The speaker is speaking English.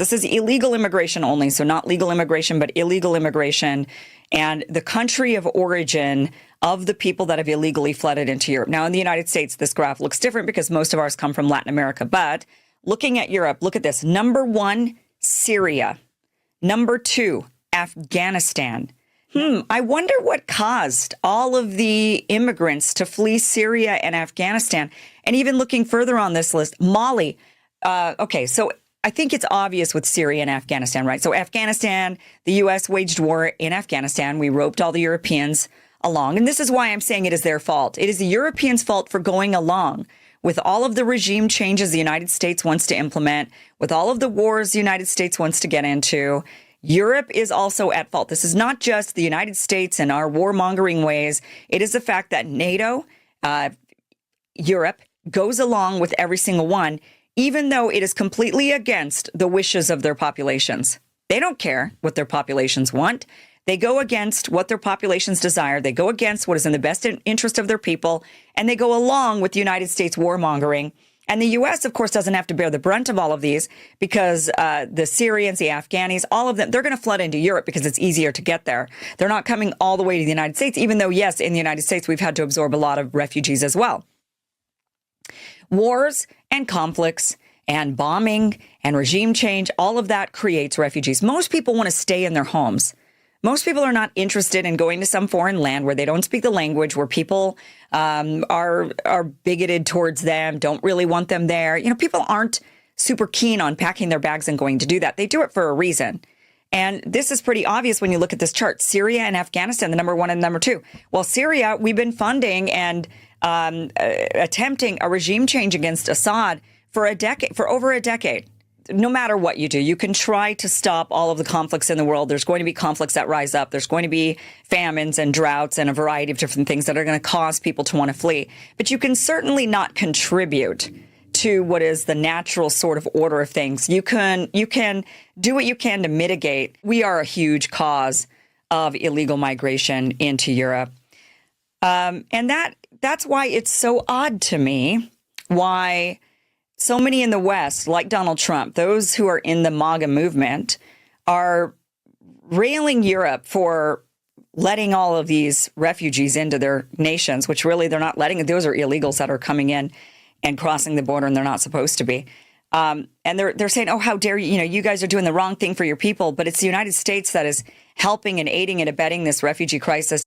This is illegal immigration only, so not legal immigration, but illegal immigration, and the country of origin of the people that have illegally flooded into Europe. Now, in the United States, this graph looks different because most of ours come from Latin America. But looking at Europe, look at this. Number one, Syria. Number two, Afghanistan. I wonder what caused all of the immigrants to flee Syria and Afghanistan. And even looking further on this list, Mali. Okay, so I think it's obvious with Syria and Afghanistan, right? So Afghanistan, the U.S. waged war in Afghanistan. We roped all the Europeans along. And this is why I'm saying it is their fault. It is the Europeans' fault for going along with all of the regime changes the United States wants to implement, with all of the wars the United States wants to get into. Europe is also at fault. This is not just the United States and our warmongering ways. It is the fact that NATO, Europe, goes along with every single one, even though it is completely against the wishes of their populations. They don't care what their populations want. They go against what their populations desire. They go against what is in the best interest of their people, and they go along with the United States warmongering. And the U.S., of course, doesn't have to bear the brunt of all of these because the Syrians, the Afghanis, all of them, they're going to flood into Europe because it's easier to get there. They're not coming all the way to the United States, even though, yes, in the United States, we've had to absorb a lot of refugees as well. Wars and conflicts and bombing and regime change, all of that creates refugees. Most people want to stay in their homes. Most people are not interested in going to some foreign land where they don't speak the language, where people are bigoted towards them, don't really want them there. You know, people aren't super keen on packing their bags and going to do that. They do it for a reason. And this is pretty obvious when you look at this chart. Syria and Afghanistan, the number one and number two. Well, Syria, we've been funding and attempting a regime change against Assad for over a decade. No matter what you do, you can try to stop all of the conflicts in the world. There's going to be conflicts that rise up. There's going to be famines and droughts and a variety of different things that are going to cause people to want to flee. But you can certainly not contribute to what is the natural sort of order of things. You can do what you can to mitigate. We are a huge cause of illegal migration into Europe. And that's why it's so odd to me why so many in the West, like Donald Trump, those who are in the MAGA movement, are railing Europe for letting all of these refugees into their nations, which really they're not letting. Those are illegals that are coming in and crossing the border, and they're not supposed to be. And they're saying, oh, how dare you, you guys are doing the wrong thing for your people. But it's the United States that is helping and aiding and abetting this refugee crisis.